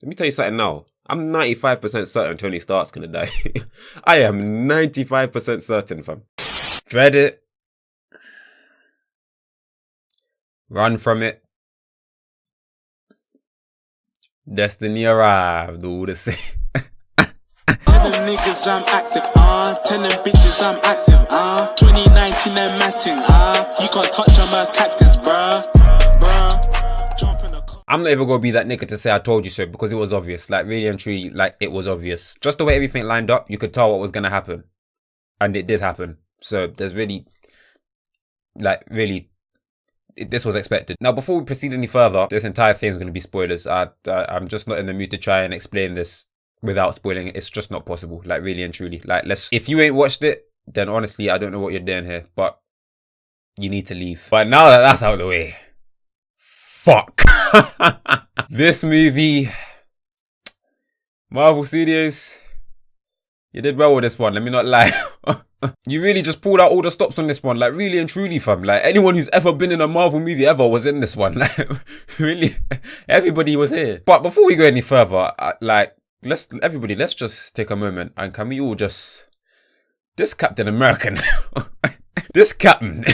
Let me tell you something now. I'm 95% certain Tony Stark's gonna die. I am 95% certain, fam. Dread it. Run from it. Destiny arrived, all the same. Tell them niggas I'm active, tell them bitches I'm active, 2019 I'm matting, you can't touch on my cactus, bruh. Jump in the car. I'm not even gonna be that nigga to say I told you so, because it was obvious. Like, really and truly, like, it was obvious. Just the way everything lined up, you could tell what was gonna happen. And it did happen. So there's really, like, really, this was expected. Now, before we proceed any further, this entire thing is going to be spoilers. I'm just not in the mood to try and explain this without spoiling it. It's just not possible. Like, really and truly. Like, if you ain't watched it, then honestly, I don't know what you're doing here, but you need to leave. But now that that's out of the way, fuck. This movie, Marvel Studios, you did well with this one. Let me not lie. You really just pulled out all the stops on this one. Like, really and truly, fam. Like, anyone who's ever been in a Marvel movie ever was in this one. Like, really, everybody was here. But before we go any further, let's just take a moment, and can we all just, this Captain American, this Captain,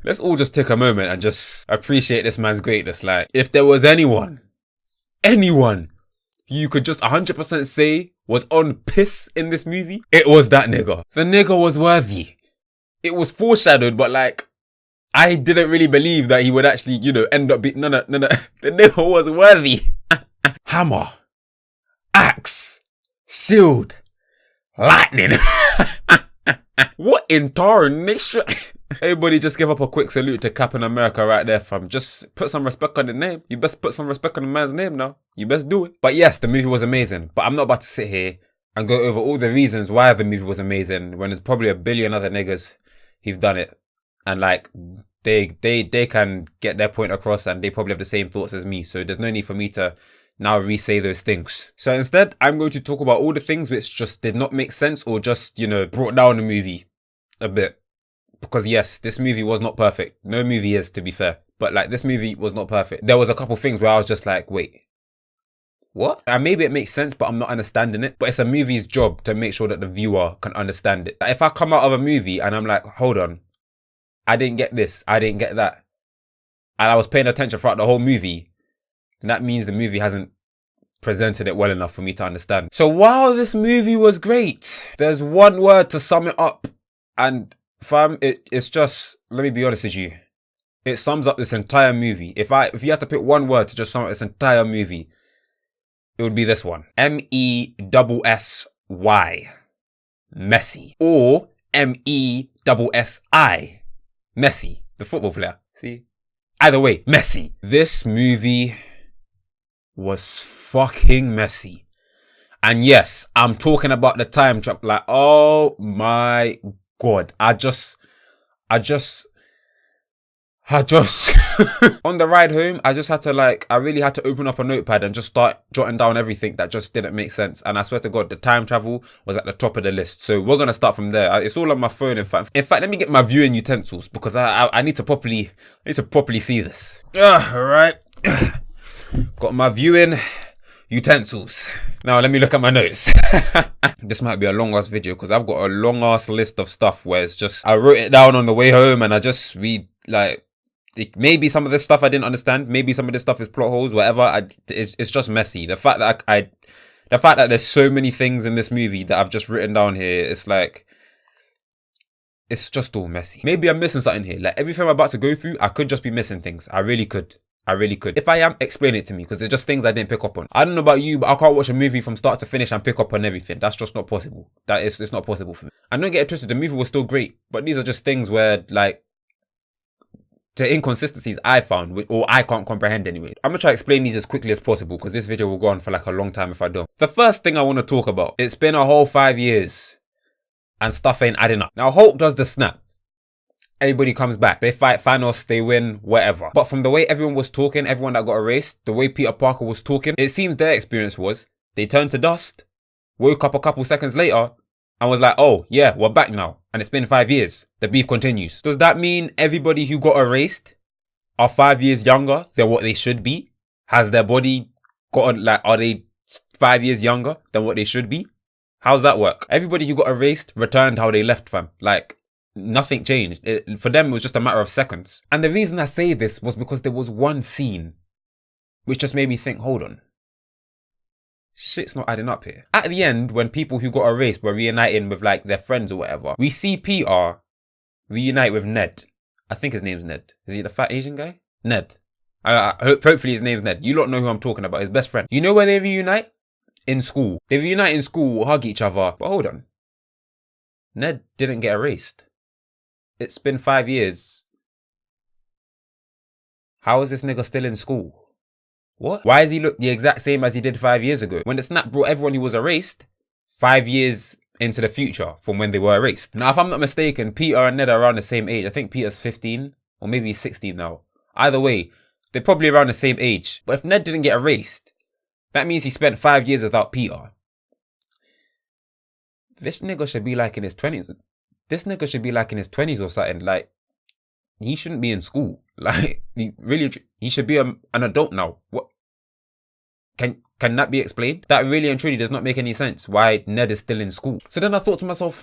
let's all just take a moment and just appreciate this man's greatness. Like, if there was anyone you could just 100% say was on piss in this movie, it was that nigga. The nigga was worthy. It was foreshadowed, but like, I didn't really believe that he would actually, you know, end up being, no. The nigga was worthy. Hammer, axe, shield, lightning. What in tarnation? Everybody just give up a quick salute to Captain America right there, fam. Just put some respect on the name. You best put some respect on the man's name now. You best do it. But yes, the movie was amazing. But I'm not about to sit here and go over all the reasons why the movie was amazing when there's probably a billion other niggas who've done it. And like, they can get their point across, and they probably have the same thoughts as me. So there's no need for me to now re-say those things. So instead, I'm going to talk about all the things which just did not make sense, or just, you know, brought down the movie a bit. Because yes, this movie was not perfect. No movie is, to be fair. But like, this movie was not perfect. There was a couple things where I was just like, wait, what? And maybe it makes sense, but I'm not understanding it. But it's a movie's job to make sure that the viewer can understand it. Like, if I come out of a movie and I'm like, hold on, I didn't get this, I didn't get that, and I was paying attention throughout the whole movie, then that means the movie hasn't presented it well enough for me to understand. So while this movie was great, there's one word to sum it up, and fam, it's just, let me be honest with you, it sums up this entire movie. If you had to pick one word to just sum up this entire movie, it would be this one. MESSY. Messy. Or MESSI. Messi, the football player. See? Either way, messy. This movie was fucking messy. And yes, I'm talking about the time trap. Like, oh my God. I just on the ride home, I just had to I really had to open up a notepad and just start jotting down everything that just didn't make sense. And I swear to God, the time travel was at the top of the list. So we're going to start from there. It's all on my phone, in fact. Let me get my viewing utensils, because I need to properly see this. All right. Got my viewing utensils. Now let me look at my notes. This might be a long ass video, because I've got a long ass list of stuff where it's just, I wrote it down on the way home and I just read, maybe some of this stuff I didn't understand. Maybe some of this stuff is plot holes, whatever. It's just messy. The fact that there's so many things in this movie that I've just written down here, it's like, it's just all messy. Maybe I'm missing something here. Like, everything I'm about to go through, I could just be missing things. I really could. If I am, explain it to me, because there's just things I didn't pick up on. I don't know about you, but I can't watch a movie from start to finish and pick up on everything. That's just not possible. It's not possible for me. And don't get it twisted, the movie was still great, but these are just things where, the inconsistencies I found, or I can't comprehend anyway. I'm gonna try to explain these as quickly as possible, because this video will go on for a long time if I don't. The first thing I want to talk about, it's been a whole 5 years and stuff ain't adding up. Now, Hulk does the snap. Everybody comes back. They fight Thanos, they win, whatever. But from the way everyone was talking, everyone that got erased, the way Peter Parker was talking, it seems their experience was, they turned to dust, woke up a couple seconds later, and was like, oh yeah, we're back now. And it's been 5 years. The beef continues. Does that mean everybody who got erased are 5 years younger than what they should be? Has their body got on, like, are they 5 years younger than what they should be? How's that work? Everybody who got erased returned how they left, fam. Like, nothing changed. For them, it was just a matter of seconds. And the reason I say this was because there was one scene which just made me think, hold on. Shit's not adding up here. At the end, when people who got erased were reuniting with like their friends or whatever, we see Peter reunite with Ned. I think his name's Ned. Is he the fat Asian guy? Ned. Hopefully his name's Ned. You lot know who I'm talking about. His best friend. You know where they reunite? In school. They reunite in school, hug each other. But hold on. Ned didn't get erased. It's been 5 years. How is this nigga still in school? What? Why does he look the exact same as he did 5 years ago? When the snap brought everyone who was erased 5 years into the future from when they were erased. Now, if I'm not mistaken, Peter and Ned are around the same age. I think Peter's 15 or maybe he's 16 now. Either way, they're probably around the same age. But if Ned didn't get erased, that means he spent 5 years without Peter. This nigga should be like in his 20s. This nigga should be like in his 20s or something. Like, he shouldn't be in school. Like, he should be an adult now. What? Can that be explained? That really and truly does not make any sense why Ned is still in school. So then I thought to myself,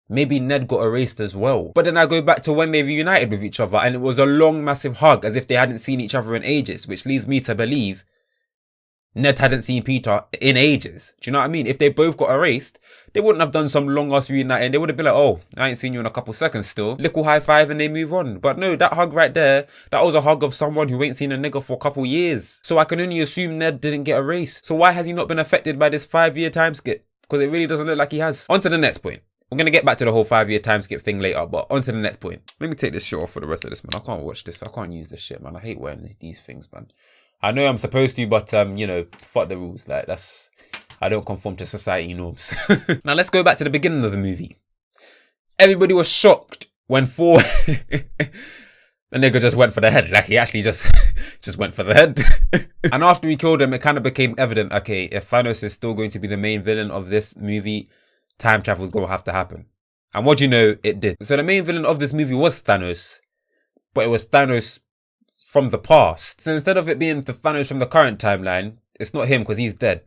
maybe Ned got erased as well. But then I go back to when they reunited with each other and it was a long, massive hug as if they hadn't seen each other in ages, which leads me to believe Ned hadn't seen Peter in ages. Do you know what I mean? If they both got erased, they wouldn't have done some long ass reuniting. They would have been like, oh, I ain't seen you in a couple seconds still. Little high five and they move on. But no, that hug right there, that was a hug of someone who ain't seen a nigga for a couple years. So I can only assume Ned didn't get erased. So why has he not been affected by this 5-year time skip? Because it really doesn't look like he has. On to the next point. We're going to get back to the whole 5-year time skip thing later, but on to the next point. Let me take this shit off for the rest of this, man. I can't watch this. I can't use this shit, man. I hate wearing these things, man. I know I'm supposed to, but, you know, fuck the rules. Like, I don't conform to society norms. Now, let's go back to the beginning of the movie. Everybody was shocked when Thor... the nigga just went for the head. Like, he actually just went for the head. And after he killed him, it kind of became evident, okay, if Thanos is still going to be the main villain of this movie, time travel is going to have to happen. And what do you know? It did. So the main villain of this movie was Thanos, but it was Thanos from the past. So instead of it being the Thanos from the current timeline, it's not him because he's dead.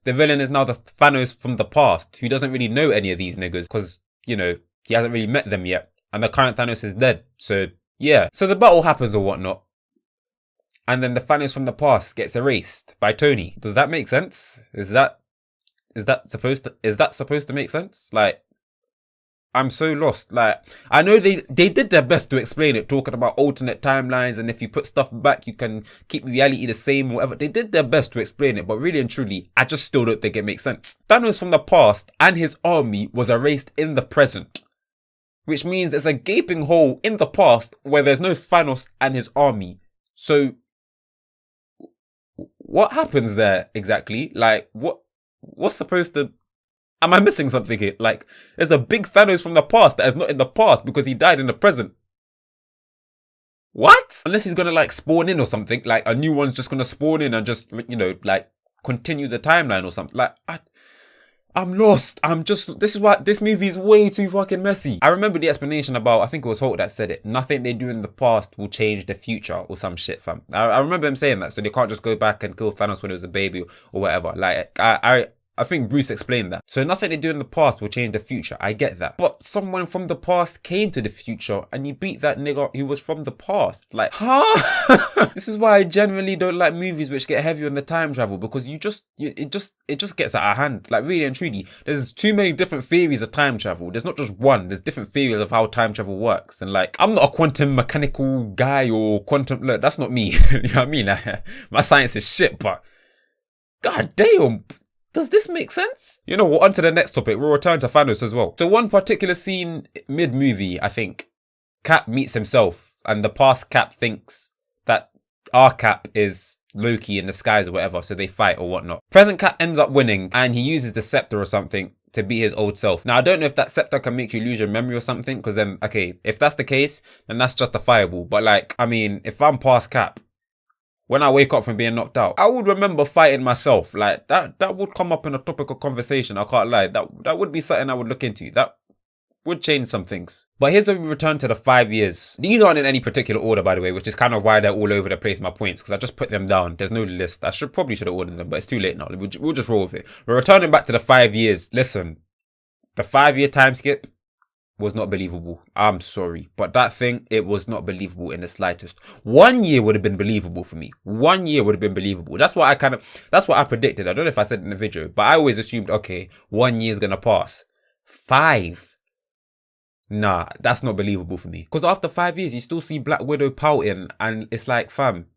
The villain is now the Thanos from the past, who doesn't really know any of these niggas because, you know, he hasn't really met them yet. And the current Thanos is dead. So, yeah. So the battle happens or whatnot. And then the Thanos from the past gets erased by Tony. Does that make sense? Is that supposed to make sense? Like, I'm so lost. Like, I know they did their best to explain it, talking about alternate timelines, and if you put stuff back, you can keep reality the same or whatever. They did their best to explain it, but really and truly, I just still don't think it makes sense. Thanos from the past and his army was erased in the present, which means there's a gaping hole in the past where there's no Thanos and his army. So, what happens there exactly? Like, what's supposed to... Am I missing something here? Like, there's a big Thanos from the past that is not in the past because he died in the present. What? Unless he's gonna, like, spawn in or something. Like, a new one's just gonna spawn in and just, you know, like, continue the timeline or something. Like, I'm lost. This is why this movie is way too fucking messy. I remember the explanation about, I think it was Hulk that said it. Nothing they do in the past will change the future or some shit, fam. I remember him saying that. So they can't just go back and kill Thanos when he was a baby or whatever. Like, I think Bruce explained that. So nothing they do in the past will change the future. I get that. But someone from the past came to the future and you beat that nigga who was from the past. Like, huh? This is why I generally don't like movies which get heavy on the time travel, because it just gets out of hand. Like, really and truly, there's too many different theories of time travel. There's not just one. There's different theories of how time travel works. And like, I'm not a quantum mechanical guy or quantum... Look, that's not me. You know what I mean? Like, my science is shit, but... God damn... Does this make sense? You know, on to the next topic. We'll return to Thanos as well. So one particular scene mid-movie, I think, Cap meets himself and the past Cap thinks that our Cap is Loki in disguise or whatever, so they fight or whatnot. Present Cap ends up winning and he uses the scepter or something to beat his old self. Now, I don't know if that scepter can make you lose your memory or something, because then, okay, if that's the case, then that's justifiable. But like, I mean, if I'm past Cap, when I wake up from being knocked out, I would remember fighting myself. Like, that would come up in a topic of conversation, I can't lie. That would be something I would look into. would change some things. But here's where we return to the 5 years. These aren't in any particular order, by the way, which is kind of why they're all over the place, my points, because I just put them down. There's no list. I probably should have ordered them, but it's too late now. We'll just roll with it. We're returning back to the 5 years. Listen, the 5-year time skip was not believable. I'm sorry. But that thing, it was not believable in the slightest. 1 year would have been believable for me. 1 year would have been believable. That's what I predicted. I don't know if I said it in the video, but I always assumed, okay, 1 year is going to pass. 5. Nah, that's not believable for me. Because after 5 years, you still see Black Widow pouting, and it's like, fam,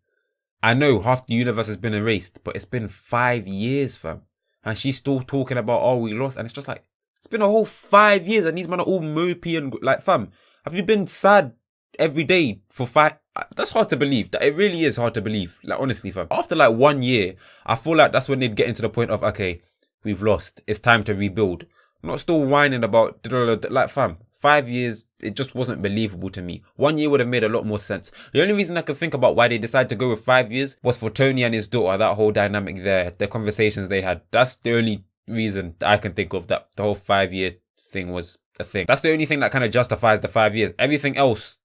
I know half the universe has been erased, but it's been 5 years, fam. And she's still talking about, oh, we lost. And it's just like, it's been a whole 5 years, and these men are all mopey and like, fam, have you been sad every day for 5? That's hard to believe. That it really is hard to believe. Like, honestly, fam. After like 1 year, I feel like that's when they'd get into the point of, okay, we've lost. It's time to rebuild. I'm not still whining about, like, fam. 5 years, it just wasn't believable to me. 1 year would have made a lot more sense. The only reason I could think about why they decided to go with 5 years was for Tony and his daughter, that whole dynamic there, the conversations they had. That's the only reason that I can think of, that the whole 5 year thing was a thing. That's the only thing that kind of justifies the 5 years. Everything else,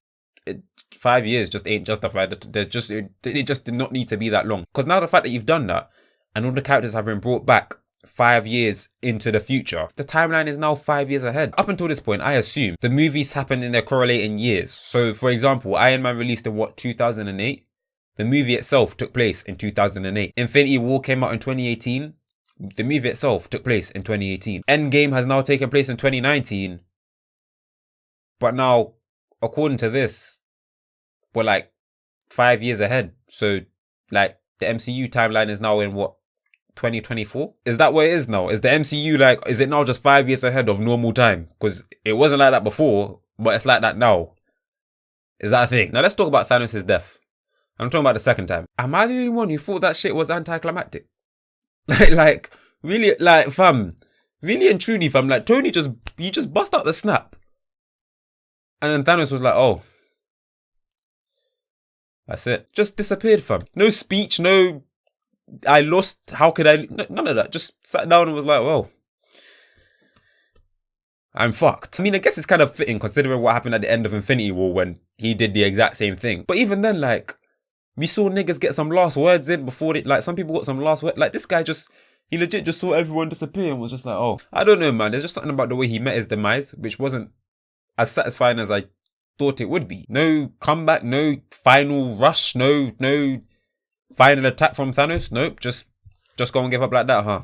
5 years just ain't justified. It just did not need to be that long. Because now the fact that you've done that, and all the characters have been brought back 5 years into the future, the timeline is now 5 years ahead. Up until this point, I assume the movies happened in their correlating years. So, for example, Iron Man released in 2008? The movie itself took place in 2008. Infinity War came out in 2018. The movie itself took place in 2018. Endgame has now taken place in 2019. But now, according to this, we're like 5 years ahead. So, like, the MCU timeline is now in 2024? Is that what it is now? Is the MCU like, is it now just 5 years ahead of normal time? Because it wasn't like that before, but it's like that now. Is that a thing? Now let's talk about Thanos' death. I'm talking about the second time. Am I the only one who thought that shit was anticlimactic? Like, really, like, fam, really and truly, fam, like, Tony he just bust out the snap. And then Thanos was like, oh, that's it. Just disappeared, fam. No speech, no, I lost, how could I, none of that. Just sat down and was like, well, I'm fucked. I mean, I guess it's kind of fitting considering what happened at the end of Infinity War when he did the exact same thing. But even then, like, we saw niggas get some last words in before they, like, some people got some last words. Like, this guy he legit just saw everyone disappear and was just like, oh, I don't know, man. There's just something about the way he met his demise, which wasn't as satisfying as I thought it would be. No comeback, no final rush, no final attack from Thanos. Nope, just go and give up like that, huh?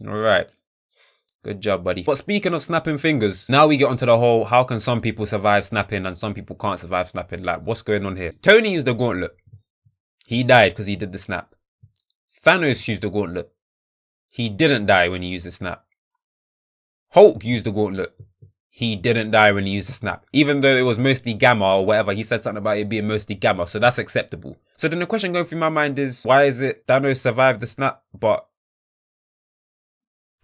All right. Good job, buddy. But speaking of snapping fingers, now we get onto the whole, how can some people survive snapping and some people can't survive snapping? Like, what's going on here? Tony used the gauntlet. He died because he did the snap. Thanos used the gauntlet. He didn't die when he used the snap. Hulk used the gauntlet. He didn't die when he used the snap. Even though it was mostly gamma or whatever, he said something about it being mostly gamma, so that's acceptable. So then the question going through my mind is, why is it Thanos survived the snap, but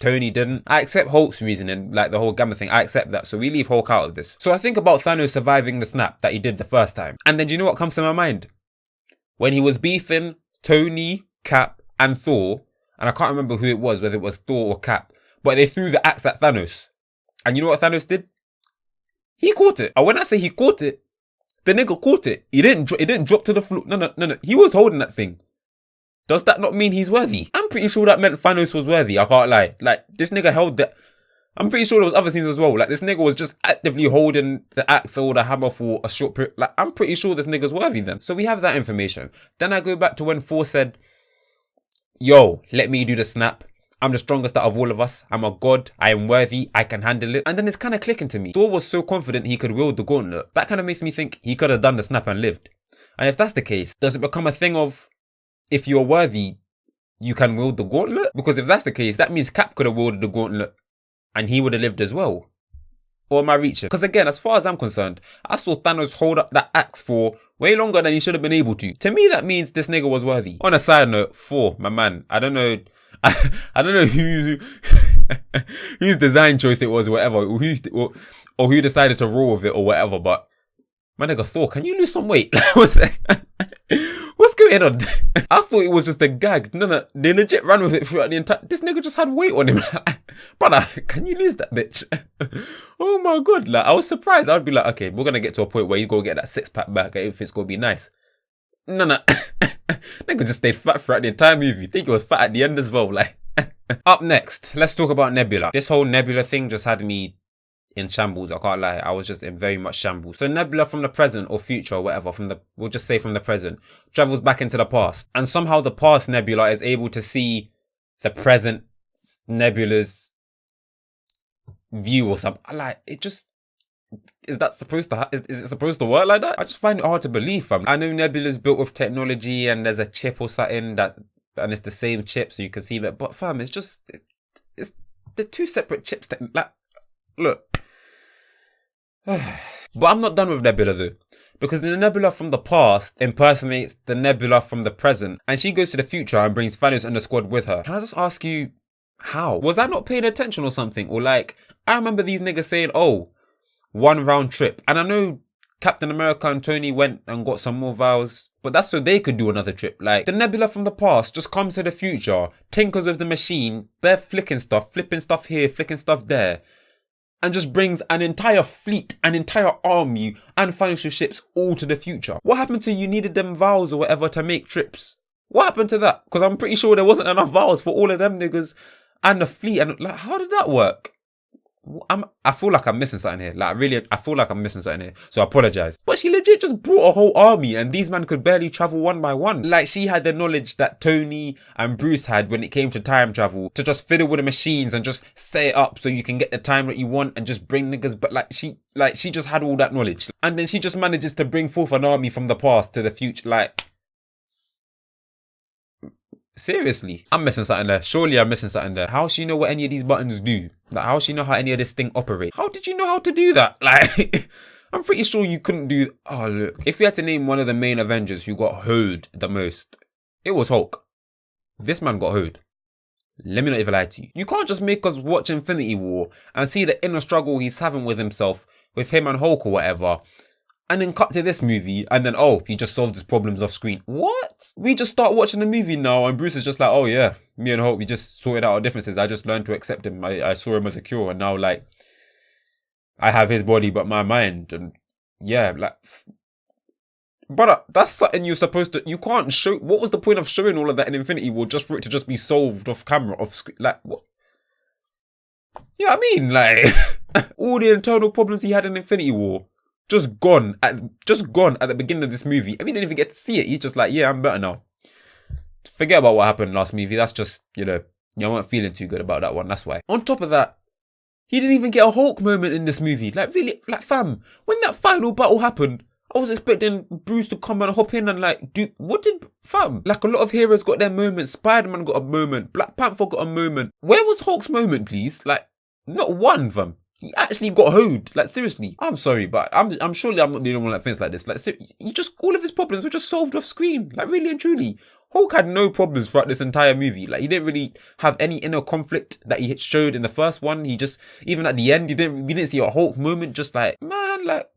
Tony didn't? I accept Hulk's reasoning, like the whole gamma thing, I accept that, so we leave Hulk out of this. So I think about Thanos surviving the snap that he did the first time. And then do you know what comes to my mind? When he was beefing Tony, Cap, and Thor, and I can't remember who it was, whether it was Thor or Cap, but they threw the axe at Thanos. And you know what Thanos did? He caught it. And when I say he caught it, the nigga caught it. It didn't drop to the floor. No. He was holding that thing. Does that not mean he's worthy? I'm pretty sure that meant Thanos was worthy. I can't lie. Like, this nigga held that. I'm pretty sure there was other things as well. Like, this nigga was just actively holding the axe or the hammer for a short period. Like, I'm pretty sure this nigga's worthy then. So we have that information. Then I go back to when Thor said, yo, let me do the snap. I'm the strongest out of all of us. I'm a god. I am worthy. I can handle it. And then it's kind of clicking to me. Thor was so confident he could wield the gauntlet. That kind of makes me think he could have done the snap and lived. And if that's the case, does it become a thing of, if you're worthy, you can wield the gauntlet? Because if that's the case, that means Cap could have wielded the gauntlet and he would have lived as well. Or am I reaching? Because again, as far as I'm concerned, I saw Thanos hold up that axe for way longer than he should have been able to. To me, that means this nigga was worthy. On a side note, Thor, my man, I don't know whose design choice it was or whatever, or who decided to roll with it or whatever, but My nigga Thor, can you lose some weight? What's going on? I thought it was just a gag. No, they legit ran with it throughout the entire. This nigga just had weight on him. Brother, can you lose that bitch? Oh my god, like I was surprised. I'd be like, okay, we're gonna get to a point where you go get that 6-pack back and everything's gonna be nice. No. Nigga just stayed fat throughout the entire movie. Think he was fat at the end as well. Like, up next, let's talk about Nebula. This whole Nebula thing just had me in shambles. I can't lie. I was just in very much shambles. So Nebula from the present or future or whatever, we'll just say from the present, travels back into the past. And somehow the past Nebula is able to see the present Nebula's view or something. Like, it just, is that supposed to, is it supposed to work like that? I just find it hard to believe, fam. I know Nebula's built with technology and there's a chip or something and it's the same chip so you can see that. But fam, it's just, it's the two separate chips that, like, look. But I'm not done with Nebula though, because the Nebula from the past impersonates the Nebula from the present, and she goes to the future and brings Thanos and the squad with her. Can I just ask you, how? Was I not paying attention or something? Or like, I remember these niggas saying, oh, 1 round trip. And I know Captain America and Tony went and got some more vials, but that's so they could do another trip. Like, the Nebula from the past just comes to the future, tinkers with the machine, they're flipping stuff here, flicking stuff there, and just brings an entire fleet, an entire army, and financial ships all to the future. What happened to you needed them vials or whatever to make trips? What happened to that? Because I'm pretty sure there wasn't enough vials for all of them niggas and the fleet. And like, how did that work? I feel like I'm missing something here. Like, really, I feel like I'm missing something here. So I apologize. But she legit just brought a whole army and these men could barely travel one by one. Like, she had the knowledge that Tony and Bruce had when it came to time travel to just fiddle with the machines and just set it up so you can get the time that you want and just bring niggas. But she just had all that knowledge. And then she just manages to bring forth an army from the past to the future. Like, seriously, I'm missing something there. Surely I'm missing something there. How does she know what any of these buttons do? Like, how does she know how any of this thing operates? How did you know how to do that? Like, I'm pretty sure you couldn't do... Oh, look. If you had to name one of the main Avengers who got hoed the most, it was Hulk. This man got hoed. Let me not even lie to you. You can't just make us watch Infinity War and see the inner struggle he's having with himself, with him and Hulk or whatever, and then cut to this movie, and then, oh, he just solved his problems off screen. What? We just start watching the movie now, and Bruce is just like, oh yeah, me and Hulk, we just sorted out our differences. I just learned to accept him. I saw him as a cure, and now, like, I have his body, but my mind, and yeah, like... Brother, that's something you're supposed to... You can't show... What was the point of showing all of that in Infinity War just for it to just be solved off camera, off screen? Like, what? Yeah, I mean, like, all the internal problems he had in Infinity War, just gone at the beginning of this movie. I mean, he didn't even get to see it. He's just like, yeah, I'm better now. Forget about what happened last movie. That's just, I weren't feeling too good about that one. That's why. On top of that, he didn't even get a Hulk moment in this movie. Like, really, like, fam, when that final battle happened, I was expecting Bruce to come and hop in and like, do, what did, fam? Like, a lot of heroes got their moments. Spider-Man got a moment. Black Panther got a moment. Where was Hulk's moment, please? Like, not one, fam. He actually got hoed. Like, seriously. I'm sorry, but I'm surely I'm not the only one that thinks like this. Like, he just, all of his problems were just solved off screen. Like, really and truly. Hulk had no problems throughout this entire movie. Like, he didn't really have any inner conflict that he showed in the first one. He just, even at the end, we didn't see a Hulk moment. Just like, man, like,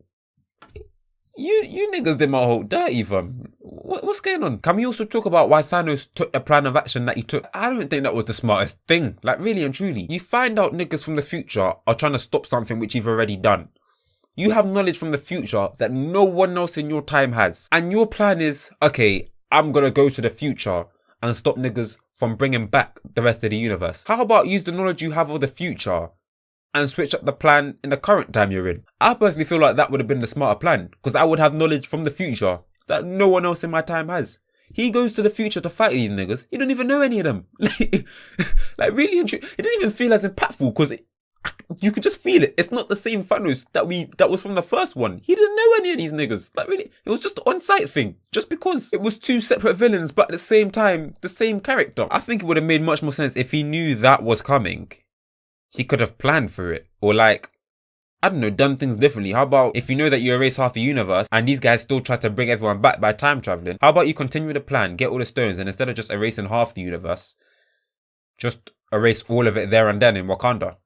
you niggas did my Hulk dirty, fam. What's going on? Can we also talk about why Thanos took the plan of action that he took? I don't think that was the smartest thing. Like, really and truly. You find out niggas from the future are trying to stop something which you've already done. You have knowledge from the future that no one else in your time has. And your plan is, okay, I'm gonna go to the future and stop niggas from bringing back the rest of the universe. How about use the knowledge you have of the future and switch up the plan in the current time you're in? I personally feel like that would have been the smarter plan, because I would have knowledge from the future that no one else in my time has. He goes to the future to fight these niggas. He don't even know any of them. Like, really and truly, it didn't even feel as impactful because you could just feel it. It's not the same Thanos that was from the first one. He didn't know any of these niggas. Like, really, it was just an on-site thing. Just because it was two separate villains, but at the same time, the same character. I think it would have made much more sense if he knew that was coming. He could have planned for it, or like, I don't know, done things differently. How about if you know that you erase half the universe and these guys still try to bring everyone back by time traveling? How about you continue the plan, get all the stones, and instead of just erasing half the universe, just erase all of it there and then in Wakanda,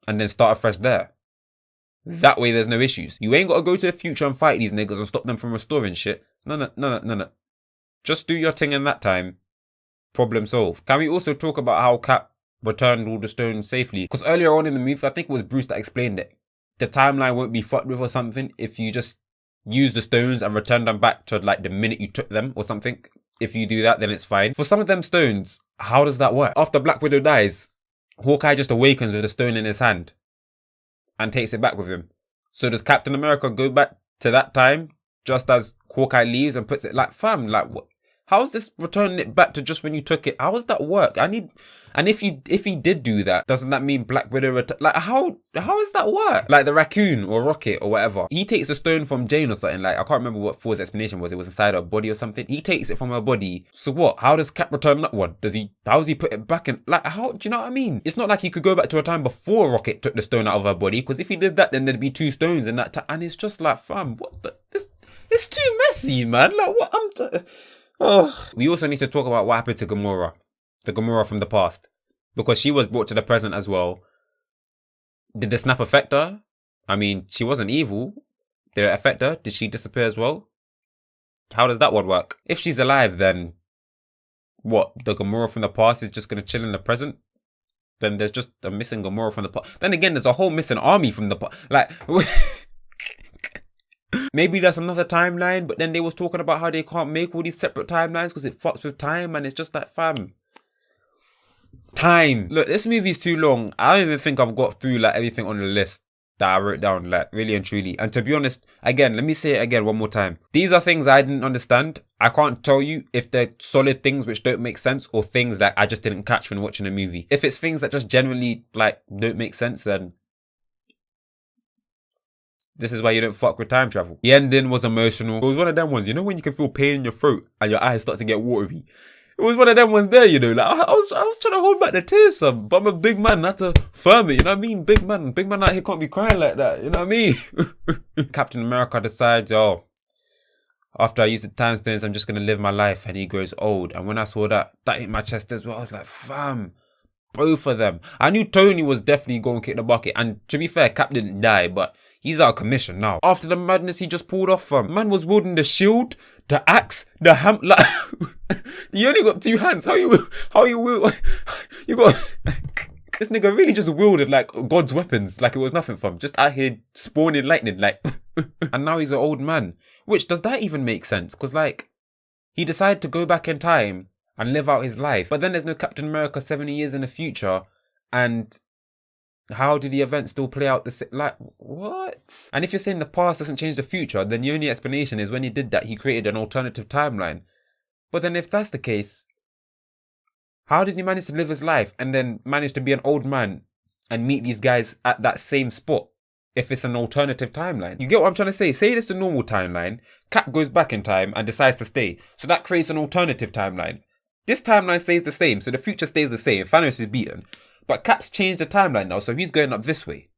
and then start afresh there? That way there's no issues. You ain't got to go to the future and fight these niggas and stop them from restoring shit. No. Just do your thing in that time. Problem solved. Can we also talk about how Cap returned all the stones safely? Because earlier on in the movie, I think it was Bruce that explained it. The timeline won't be fucked with or something if you just use the stones and return them back to like the minute you took them or something. If you do that, then it's fine. For some of them stones, how does that work? After Black Widow dies, Hawkeye just awakens with a stone in his hand and takes it back with him. So does Captain America go back to that time just as Hawkeye leaves and puts it like, fam, like what? How is this returning it back to just when you took it? How does that work? And if he did do that, doesn't that mean Black Widow like how does that work? Like the raccoon or Rocket or whatever, he takes a stone from Jane or something. Like I can't remember what Thor's explanation was. It was inside her body or something. He takes it from her body. So what? How does Cap return that one? How does he put it back in? Like how? Do you know what I mean? It's not like he could go back to a time before Rocket took the stone out of her body. Because if he did that, then there'd be two stones in that time. And it's just like, fam, what the? It's too messy, man. Like what? Oh. We also need to talk about what happened to Gamora. The Gamora from the past. Because she was brought to the present as well. Did the snap affect her? I mean, she wasn't evil. Did it affect her? Did she disappear as well? How does that one work? If she's alive, then what? The Gamora from the past is just going to chill in the present? Then there's just a missing Gamora from the past. Then again, there's a whole missing army from the past. Like... Maybe that's another timeline, but then they was talking about how they can't make all these separate timelines because it fucks with time, and it's just like, fam. Time. Look, this movie's too long. I don't even think I've got through like everything on the list that I wrote down, like really and truly. And to be honest, again, let me say it again one more time. These are things I didn't understand. I can't tell you if they're solid things which don't make sense or things that I just didn't catch when watching a movie. If it's things that just genuinely like don't make sense, then this is why you don't fuck with time travel. The ending was emotional. It was one of them ones, you know when you can feel pain in your throat and your eyes start to get watery? It was one of them ones there, you know. Like I was trying to hold back the tears, son, but I'm a big man, I had to firm it, you know what I mean? Big man out here can't be crying like that, you know what I mean? Captain America decides, oh, after I use the time stones, I'm just gonna live my life, and he grows old. And when I saw that hit my chest as well, I was like, fam. Both of them. I knew Tony was definitely going to kick the bucket. And to be fair, Cap didn't die, but he's out of commission now. After the madness he just pulled off from. Man was wielding the shield, the axe, the hammer. Like, you only got two hands. How you wield? You got... This nigga really just wielded like God's weapons. Like it was nothing from. Just out here spawning lightning. Like, and now he's an old man. Which, does that even make sense? Because like, he decided to go back in time and live out his life. But then there's no Captain America 70 years in the future. And how did the events still play out the same? Like, what? And if you're saying the past doesn't change the future, then the only explanation is when he did that, he created an alternative timeline. But then if that's the case, how did he manage to live his life and then manage to be an old man and meet these guys at that same spot if it's an alternative timeline? You get what I'm trying to say? Say it's the normal timeline, Cap goes back in time and decides to stay. So that creates an alternative timeline. This timeline stays the same, so the future stays the same. Thanos is beaten. But Cap's changed the timeline now, so he's going up this way.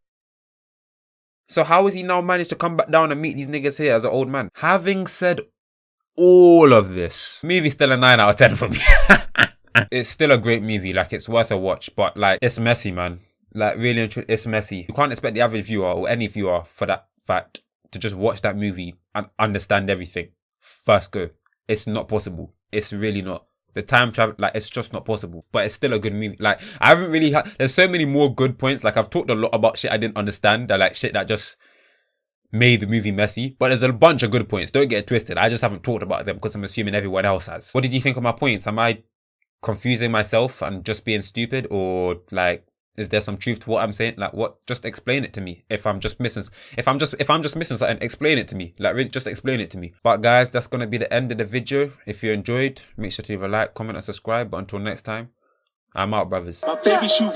So how has he now managed to come back down and meet these niggas here as an old man? Having said all of this, movie's still a 9 out of 10 for me. It's still a great movie, like it's worth a watch, but like it's messy, man. Like really, it's messy. You can't expect the average viewer or any viewer for that fact to just watch that movie and understand everything first go. It's not possible. It's really not. The time travel, like, it's just not possible. But it's still a good movie. Like, I haven't really had... There's so many more good points. Like, I've talked a lot about shit I didn't understand. That, like, shit that just made the movie messy. But there's a bunch of good points. Don't get it twisted. I just haven't talked about them because I'm assuming everyone else has. What did you think of my points? Am I confusing myself and just being stupid? Or, like, is there some truth to what I'm saying? Like, what? Just explain it to me. If I'm just missing something, explain it to me. Like, really, just explain it to me. But guys, that's gonna be the end of the video. If you enjoyed, make sure to leave a like, comment, and subscribe. But until next time, I'm out, brothers. My baby shoot.